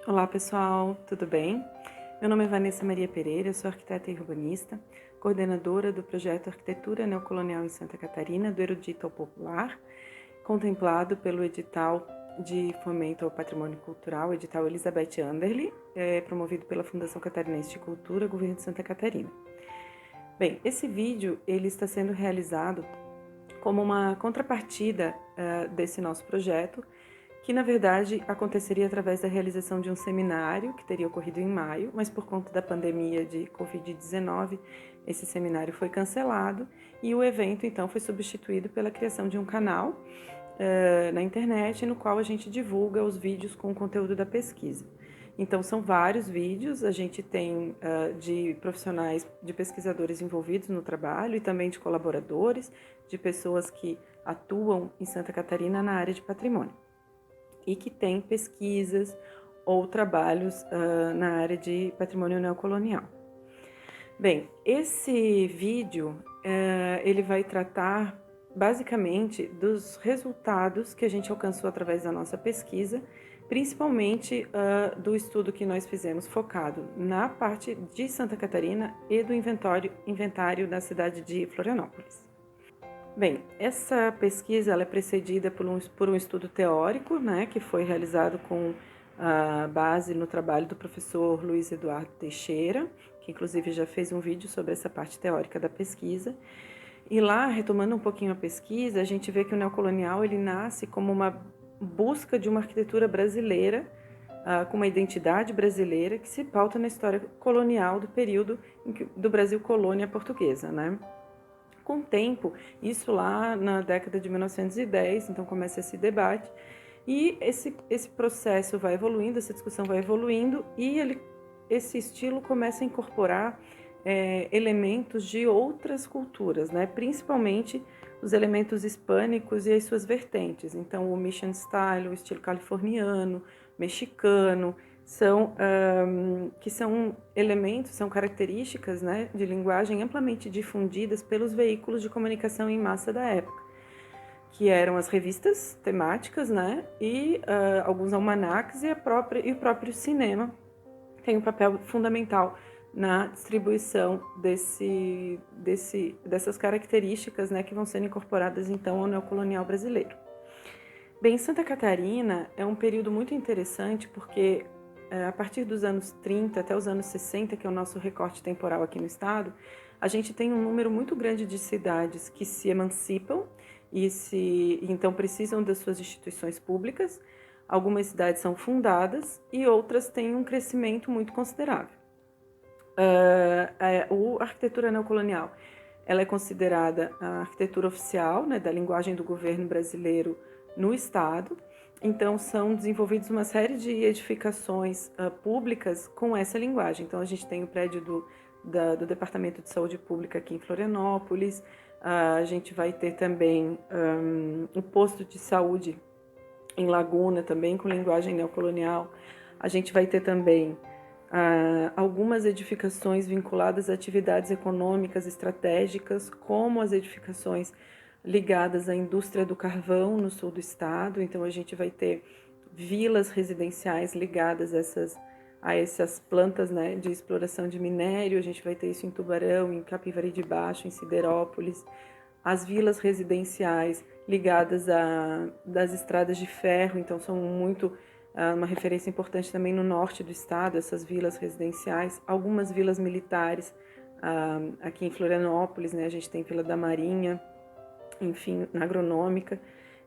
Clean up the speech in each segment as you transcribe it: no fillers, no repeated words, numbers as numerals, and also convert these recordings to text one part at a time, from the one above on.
Olá pessoal, tudo bem? Meu nome é Vanessa Maria Pereira, eu sou arquiteta e urbanista, coordenadora do projeto Arquitetura Neocolonial em Santa Catarina, do Erudito ao Popular, contemplado pelo edital de fomento ao patrimônio cultural, edital Elizabeth Anderle, promovido pela Fundação Catarinense de Cultura, Governo de Santa Catarina. Bem, esse vídeo ele está sendo realizado como uma contrapartida desse nosso projeto, que na verdade aconteceria através da realização de um seminário que teria ocorrido em maio, mas por conta da pandemia de Covid-19, esse seminário foi cancelado e o evento então foi substituído pela criação de um canal na internet no qual a gente divulga os vídeos com o conteúdo da pesquisa. Então são vários vídeos, a gente tem de profissionais, de pesquisadores envolvidos no trabalho e também de colaboradores, de pessoas que atuam em Santa Catarina na área de patrimônio e que tem pesquisas ou trabalhos na área de patrimônio neocolonial. Bem, esse vídeo ele vai tratar basicamente dos resultados que a gente alcançou através da nossa pesquisa, principalmente do estudo que nós fizemos focado na parte de Santa Catarina e do inventário da cidade de Florianópolis. Bem, essa pesquisa ela é precedida por um estudo teórico, né, que foi realizado com base no trabalho do professor Luiz Eduardo Teixeira, que inclusive já fez um vídeo sobre essa parte teórica da pesquisa. E lá, retomando um pouquinho a pesquisa, a gente vê que o neocolonial ele nasce como uma busca de uma arquitetura brasileira, com uma identidade brasileira que se pauta na história colonial do período do Brasil colônia portuguesa, né? Com o tempo, isso lá na década de 1910, então começa esse debate, e esse processo vai evoluindo, essa discussão vai evoluindo, e esse estilo começa a incorporar elementos de outras culturas, né? Principalmente os elementos hispânicos e as suas vertentes. Então, o Mission Style, o estilo californiano, mexicano, que são elementos, são características, né, de linguagem amplamente difundidas pelos veículos de comunicação em massa da época, que eram as revistas temáticas, né, e alguns almanaques e o próprio cinema tem um papel fundamental na distribuição dessas características, né, que vão sendo incorporadas então ao neocolonial brasileiro. Bem, Santa Catarina é um período muito interessante porque a partir dos anos 30 até os anos 60, que é o nosso recorte temporal aqui no estado, a gente tem um número muito grande de cidades que se emancipam e então precisam das suas instituições públicas. Algumas cidades são fundadas e outras têm um crescimento muito considerável. A arquitetura neocolonial ela é considerada a arquitetura oficial, né, da linguagem do governo brasileiro no estado. Então, são desenvolvidas uma série de edificações públicas com essa linguagem. Então, a gente tem o prédio do Departamento de Saúde Pública aqui em Florianópolis, a gente vai ter também um posto de saúde em Laguna, também com linguagem neocolonial. A gente vai ter também algumas edificações vinculadas a atividades econômicas estratégicas, como as edificações ligadas à indústria do carvão no sul do estado. Então, a gente vai ter vilas residenciais ligadas a essas plantas, né, de exploração de minério. A gente vai ter isso em Tubarão, em Capivari de Baixo, em Siderópolis. As vilas residenciais ligadas das estradas de ferro, então são uma referência importante também no norte do estado, essas vilas residenciais. Algumas vilas militares aqui em Florianópolis, né, a gente tem Vila da Marinha, enfim, na Agronômica,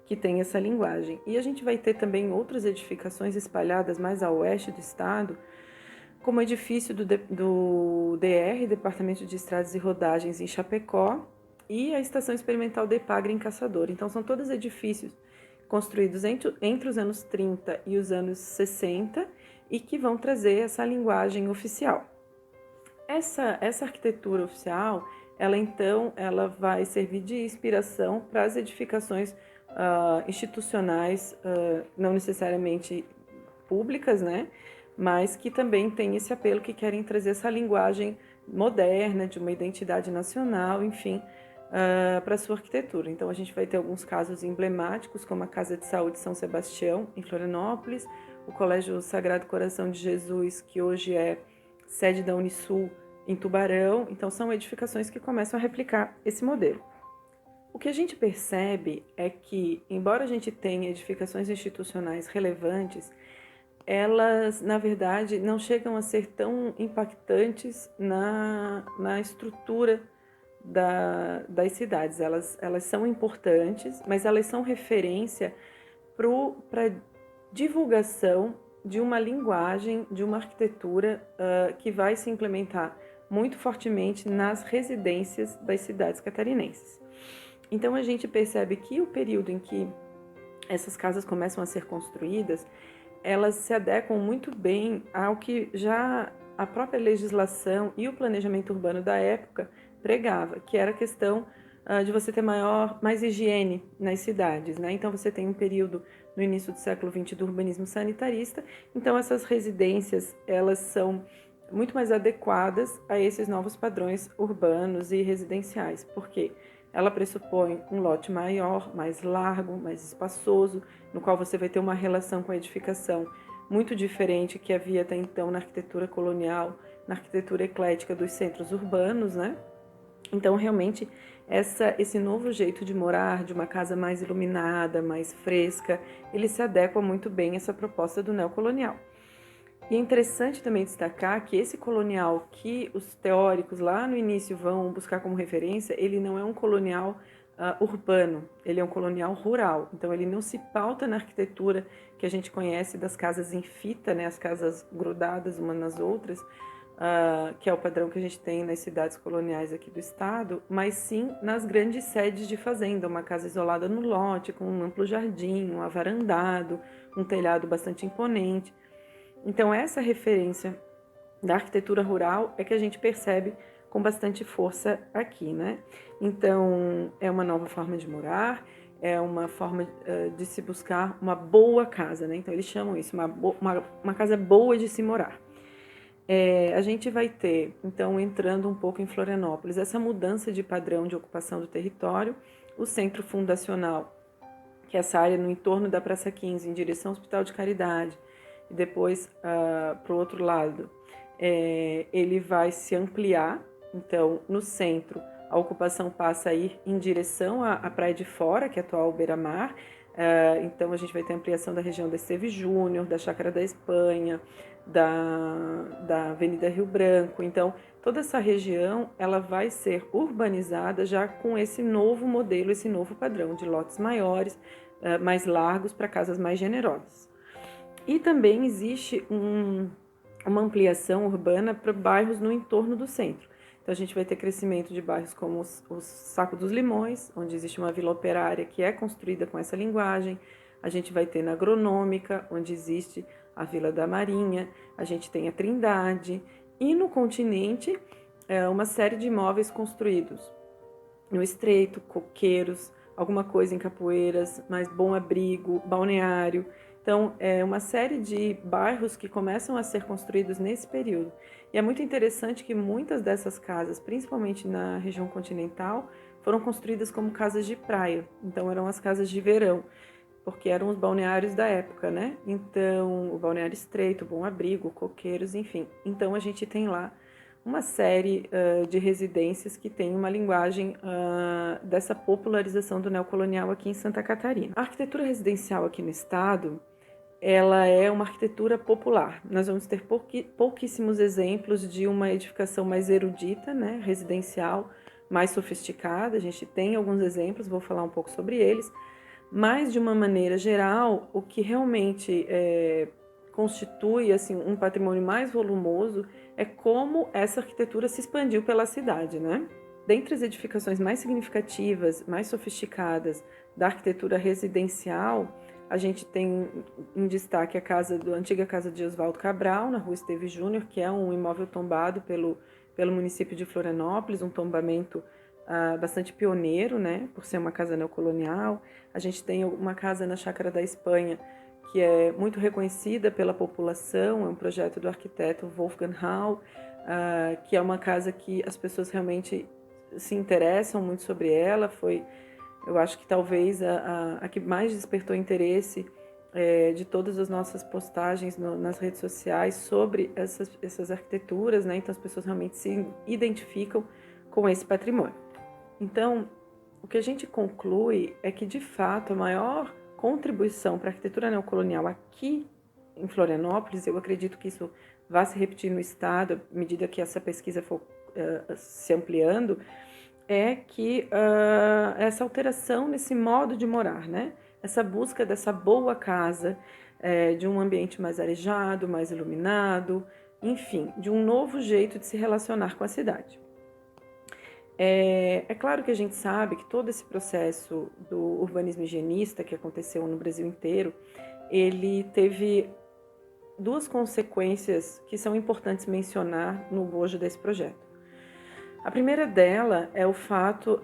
que tem essa linguagem. E a gente vai ter também outras edificações espalhadas mais a oeste do estado, como o edifício do DR, Departamento de Estradas e Rodagens, em Chapecó, e a Estação Experimental de Epagre, em Caçador. Então, são todos edifícios construídos entre os anos 30 e os anos 60 e que vão trazer essa linguagem oficial. Essa arquitetura oficial, ela vai servir de inspiração para as edificações institucionais, não necessariamente públicas, né? Mas que também têm esse apelo, que querem trazer essa linguagem moderna, de uma identidade nacional, enfim, para a sua arquitetura. Então, a gente vai ter alguns casos emblemáticos, como a Casa de Saúde São Sebastião, em Florianópolis, o Colégio Sagrado Coração de Jesus, que hoje é sede da Unisul em Tubarão. Então, são edificações que começam a replicar esse modelo. O que a gente percebe é que, embora a gente tenha edificações institucionais relevantes, elas, na verdade, não chegam a ser tão impactantes na estrutura das cidades. Elas são importantes, mas elas são referência para divulgação de uma linguagem, de uma arquitetura que vai se implementar muito fortemente nas residências das cidades catarinenses. Então a gente percebe que o período em que essas casas começam a ser construídas, elas se adequam muito bem ao que já a própria legislação e o planejamento urbano da época pregava, que era a questão de você ter mais higiene nas cidades, né? Então você tem um período no início do século XX do urbanismo sanitarista, então essas residências, elas são muito mais adequadas a esses novos padrões urbanos e residenciais. Por quê? Ela pressupõe um lote maior, mais largo, mais espaçoso, no qual você vai ter uma relação com a edificação muito diferente que havia até então na arquitetura colonial, na arquitetura eclética dos centros urbanos, né? Então, realmente, esse novo jeito de morar, de uma casa mais iluminada, mais fresca, ele se adequa muito bem a essa proposta do neocolonial. E é interessante também destacar que esse colonial que os teóricos lá no início vão buscar como referência, ele não é um colonial urbano, ele é um colonial rural. Então ele não se pauta na arquitetura que a gente conhece das casas em fita, né, as casas grudadas umas nas outras, que é o padrão que a gente tem nas cidades coloniais aqui do estado, mas sim nas grandes sedes de fazenda, uma casa isolada no lote, com um amplo jardim, um avarandado, um telhado bastante imponente. Então, essa referência da arquitetura rural é que a gente percebe com bastante força aqui, né? Então, é uma nova forma de morar, é uma forma de se buscar uma boa casa, né? Então, eles chamam isso, uma casa boa de se morar. A gente vai ter, então, entrando um pouco em Florianópolis, essa mudança de padrão de ocupação do território, o centro fundacional, que é essa área no entorno da Praça 15, em direção ao Hospital de Caridade, e depois para o outro lado, ele vai se ampliar. Então, no centro, a ocupação passa a ir em direção à Praia de Fora, que é a atual Beira-Mar. Então, a gente vai ter ampliação da região da Esteve Júnior, da Chácara da Espanha, da Avenida Rio Branco. Então, toda essa região ela vai ser urbanizada já com esse novo modelo, esse novo padrão de lotes maiores, mais largos, para casas mais generosas. E também existe uma ampliação urbana para bairros no entorno do centro. Então, a gente vai ter crescimento de bairros como o Saco dos Limões, onde existe uma vila operária que é construída com essa linguagem. A gente vai ter na Agronômica, onde existe a Vila da Marinha. A gente tem a Trindade. E no continente, uma série de imóveis construídos no Estreito, Coqueiros, alguma coisa em Capoeiras, mais Bom Abrigo, Balneário. Então, é uma série de bairros que começam a ser construídos nesse período. E é muito interessante que muitas dessas casas, principalmente na região continental, foram construídas como casas de praia. Então, eram as casas de verão, porque eram os balneários da época, né? Então, o Balneário Estreito, Bom Abrigo, Coqueiros, enfim. Então, a gente tem lá uma série de residências que tem uma linguagem dessa popularização do neocolonial aqui em Santa Catarina. A arquitetura residencial aqui no estado, ela é uma arquitetura popular. Nós vamos ter pouquíssimos exemplos de uma edificação mais erudita, né, residencial, mais sofisticada. A gente tem alguns exemplos, vou falar um pouco sobre eles, mas de uma maneira geral, o que realmente constitui assim, um patrimônio mais volumoso é como essa arquitetura se expandiu pela cidade, né? Dentre as edificações mais significativas, mais sofisticadas da arquitetura residencial, a gente tem em destaque a antiga casa de Oswaldo Cabral, na Rua Esteve Júnior, que é um imóvel tombado pelo município de Florianópolis, um tombamento bastante pioneiro, né, por ser uma casa neocolonial. A gente tem uma casa na Chácara da Espanha, que é muito reconhecida pela população, é um projeto do arquiteto Wolfgang Hall, que é uma casa que as pessoas realmente se interessam muito sobre ela. Eu acho que talvez a que mais despertou interesse de todas as nossas postagens nas redes sociais sobre essas arquiteturas, né? Então as pessoas realmente se identificam com esse patrimônio. Então, o que a gente conclui é que, de fato, a maior contribuição para a arquitetura neocolonial aqui em Florianópolis, eu acredito que isso vai se repetir no estado à medida que essa pesquisa for se ampliando, é que essa alteração nesse modo de morar, né? Essa busca dessa boa casa, de um ambiente mais arejado, mais iluminado, enfim, de um novo jeito de se relacionar com a cidade. É claro que a gente sabe que todo esse processo do urbanismo higienista que aconteceu no Brasil inteiro, ele teve duas consequências que são importantes mencionar no bojo desse projeto. A primeira dela é o fato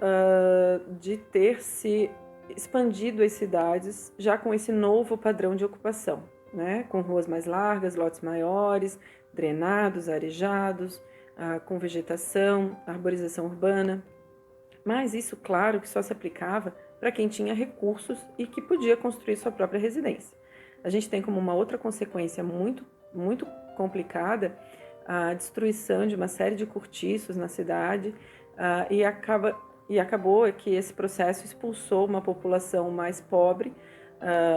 de ter se expandido as cidades já com esse novo padrão de ocupação, né? Com ruas mais largas, lotes maiores, drenados, arejados, com vegetação, arborização urbana. Mas isso, claro, que só se aplicava para quem tinha recursos e que podia construir sua própria residência. A gente tem como uma outra consequência muito, muito complicada a destruição de uma série de cortiços na cidade e acabou que esse processo expulsou uma população mais pobre,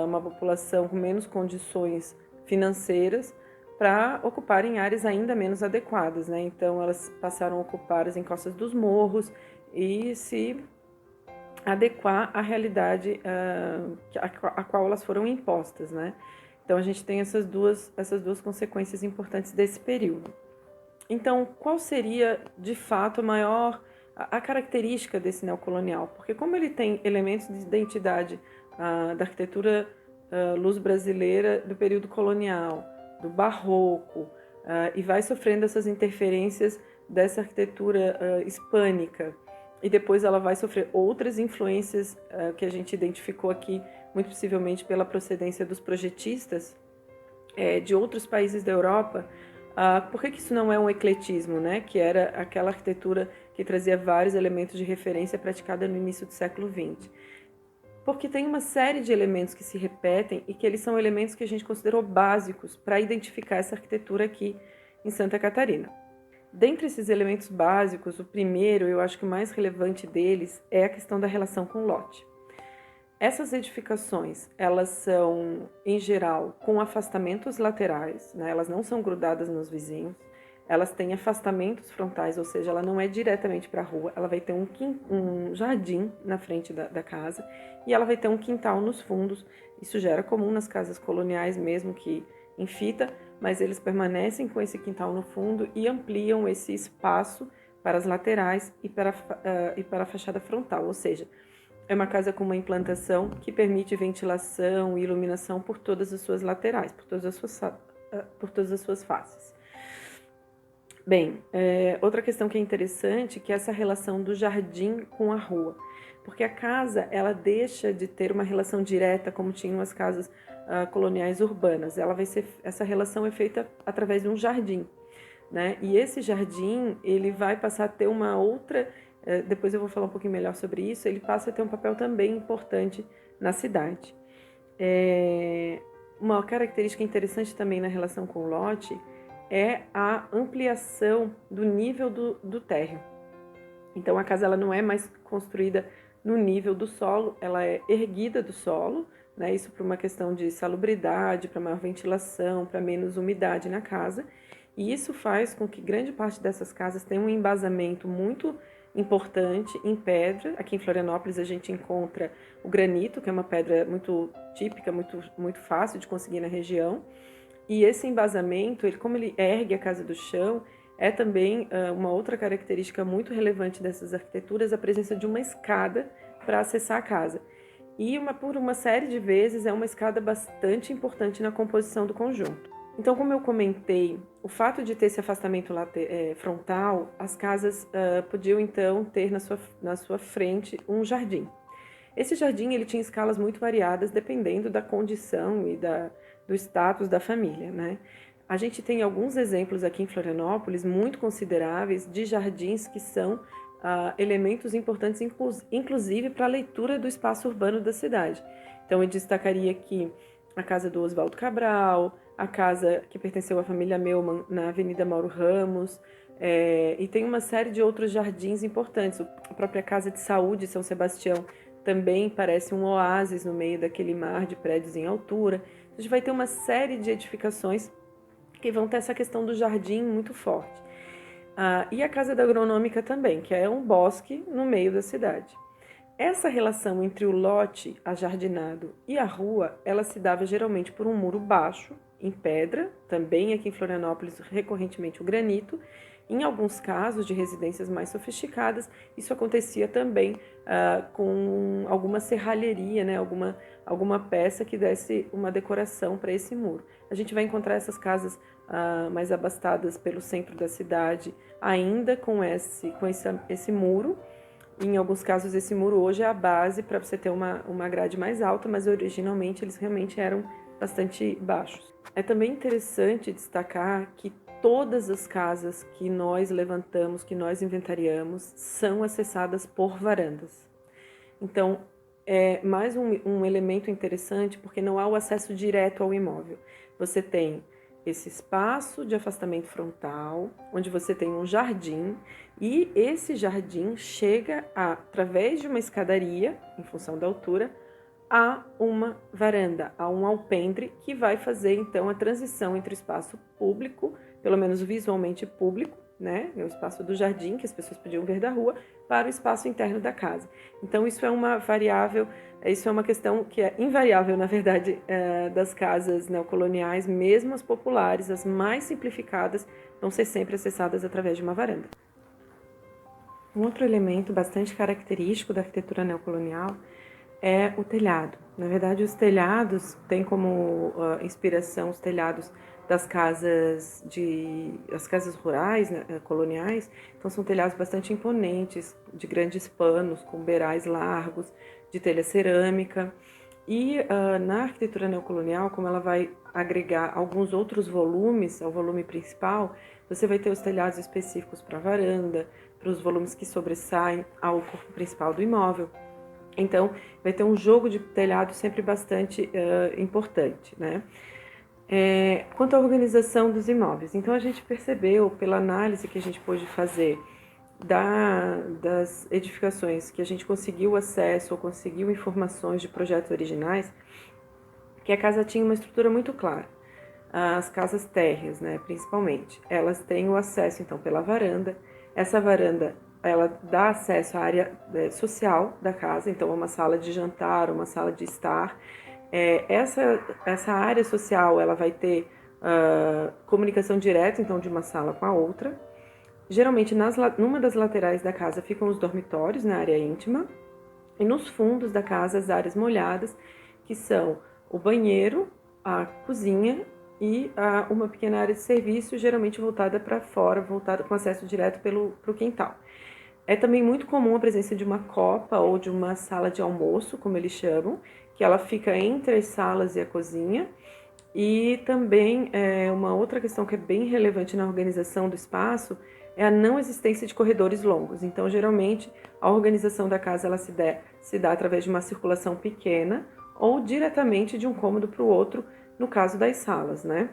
uma população com menos condições financeiras, para ocuparem áreas ainda menos adequadas, né? Então elas passaram a ocupar as encostas dos morros e se adequar à realidade a qual elas foram impostas, né? Então a gente tem essas duas consequências importantes desse período. Então, qual seria de fato a característica desse neocolonial? Porque como ele tem elementos de identidade da arquitetura luz brasileira do período colonial, do barroco, e vai sofrendo essas interferências dessa arquitetura hispânica, e depois ela vai sofrer outras influências que a gente identificou aqui, muito possivelmente pela procedência dos projetistas de outros países da Europa. Por que isso não é um ecletismo, né? Que era aquela arquitetura que trazia vários elementos de referência praticada no início do século XX? Porque tem uma série de elementos que se repetem e que eles são elementos que a gente considerou básicos para identificar essa arquitetura aqui em Santa Catarina. Dentre esses elementos básicos, o primeiro, eu acho que o mais relevante deles, é a questão da relação com o lote. Essas edificações, elas são, em geral, com afastamentos laterais, né? Elas não são grudadas nos vizinhos, elas têm afastamentos frontais, ou seja, ela não é diretamente para a rua, ela vai ter um jardim na frente da casa e ela vai ter um quintal nos fundos. Isso já era comum nas casas coloniais mesmo que em fita, mas eles permanecem com esse quintal no fundo e ampliam esse espaço para as laterais e para a fachada frontal, ou seja, é uma casa com uma implantação que permite ventilação e iluminação por todas as suas laterais, por todas as suas faces. Bem, outra questão que é interessante que é essa relação do jardim com a rua, porque a casa ela deixa de ter uma relação direta como tinham as casas coloniais urbanas. Essa relação é feita através de um jardim, né? E esse jardim ele vai passar a ter uma outra, depois eu vou falar um pouquinho melhor sobre isso. Ele passa a ter um papel também importante na cidade. Uma característica interessante também na relação com o lote é a ampliação do nível do térreo. Então a casa ela não é mais construída no nível do solo, ela é erguida do solo, né? Isso por uma questão de salubridade, para maior ventilação, para menos umidade na casa. E isso faz com que grande parte dessas casas tenha um embasamento muito importante em pedra. Aqui em Florianópolis a gente encontra o granito, que é uma pedra muito típica, muito fácil de conseguir na região. E esse embasamento, como ele ergue a casa do chão, é também uma outra característica muito relevante dessas arquiteturas, a presença de uma escada para acessar a casa. E por uma série de vezes é uma escada bastante importante na composição do conjunto. Então, como eu comentei, o fato de ter esse afastamento frontal, as casas podiam então ter na sua frente um jardim. Esse jardim ele tinha escalas muito variadas dependendo da condição e do status da família, né? A gente tem alguns exemplos aqui em Florianópolis muito consideráveis de jardins que são elementos importantes, inclusive para a leitura do espaço urbano da cidade. Então, eu destacaria aqui a casa do Oswaldo Cabral, a casa que pertenceu à família Melman na Avenida Mauro Ramos, e tem uma série de outros jardins importantes. A própria Casa de Saúde São Sebastião também parece um oásis no meio daquele mar de prédios em altura. A gente vai ter uma série de edificações que vão ter essa questão do jardim muito forte. E a Casa da Agronômica também, que é um bosque no meio da cidade. Essa relação entre o lote ajardinado e a rua, ela se dava geralmente por um muro baixo, em pedra, também aqui em Florianópolis, recorrentemente o granito. Em alguns casos de residências mais sofisticadas, isso acontecia também com alguma serralheria, né? alguma peça que desse uma decoração para esse muro. A gente vai encontrar essas casas mais abastadas pelo centro da cidade, ainda com esse muro. Em alguns casos, esse muro hoje é a base para você ter uma grade mais alta, mas originalmente eles realmente eram bastante baixos. É também interessante destacar que todas as casas que nós levantamos, que nós inventariamos, são acessadas por varandas. Então, é mais um elemento interessante, porque não há o acesso direto ao imóvel. Você tem esse espaço de afastamento frontal, onde você tem um jardim, e esse jardim chega através de uma escadaria, em função da altura, a uma varanda, a um alpendre, que vai fazer então a transição entre o espaço público, pelo menos visualmente público, né, o espaço do jardim, que as pessoas podiam ver da rua, para o espaço interno da casa. Então isso é uma variável, isso é uma questão que é invariável, na verdade, das casas neocoloniais, mesmo as populares, as mais simplificadas, vão ser sempre acessadas através de uma varanda. Um outro elemento bastante característico da arquitetura neocolonial é o telhado. Na verdade, os telhados têm como inspiração os telhados das casas as casas rurais, né, coloniais. Então são telhados bastante imponentes, de grandes panos, com beirais largos, de telha cerâmica. E na arquitetura neocolonial, como ela vai agregar alguns outros volumes ao volume principal, você vai ter os telhados específicos para a varanda, para os volumes que sobressaem ao corpo principal do imóvel. Então, vai ter um jogo de telhado sempre bastante importante, né? Quanto à organização dos imóveis, então a gente percebeu, pela análise que a gente pôde fazer das edificações que a gente conseguiu acesso ou conseguiu informações de projetos originais, que a casa tinha uma estrutura muito clara. As casas térreas, né, principalmente, elas têm o acesso, então, pela varanda. Essa varanda, ela dá acesso à área social da casa, então, uma sala de jantar, uma sala de estar. Essa área social, ela vai ter comunicação direta, então, de uma sala com a outra. Geralmente, numa das laterais da casa ficam os dormitórios, na área íntima, e nos fundos da casa, as áreas molhadas, que são o banheiro, a cozinha e uma pequena área de serviço, geralmente voltada para fora, voltada com acesso direto para o quintal. É também muito comum a presença de uma copa ou de uma sala de almoço, como eles chamam, que ela fica entre as salas e a cozinha. E também uma outra questão que é bem relevante na organização do espaço é a não existência de corredores longos. Então, geralmente, a organização da casa ela se dá através de uma circulação pequena ou diretamente de um cômodo para o outro, no caso das salas, né?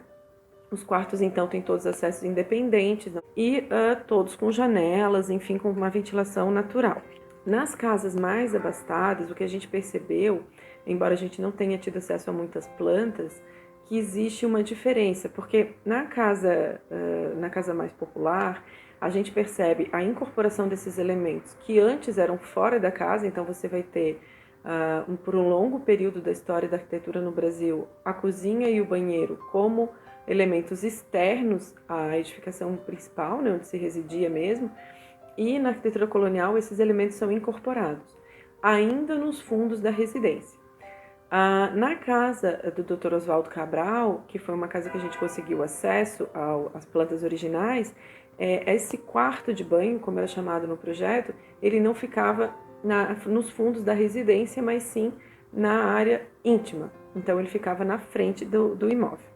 Os quartos, então, têm todos acessos independentes e todos com janelas, enfim, com uma ventilação natural. Nas casas mais abastadas, o que a gente percebeu, embora a gente não tenha tido acesso a muitas plantas, que existe uma diferença, porque na casa mais popular, a gente percebe a incorporação desses elementos que antes eram fora da casa, então você vai ter, por um longo período da história da arquitetura no Brasil, a cozinha e o banheiro como elementos externos à edificação principal, né, onde se residia mesmo, e na arquitetura colonial esses elementos são incorporados, ainda nos fundos da residência. Na casa do Dr. Oswaldo Cabral, que foi uma casa que a gente conseguiu acesso às plantas originais, esse quarto de banho, como era chamado no projeto, ele não ficava nos fundos da residência, mas sim na área íntima. Então ele ficava na frente do imóvel.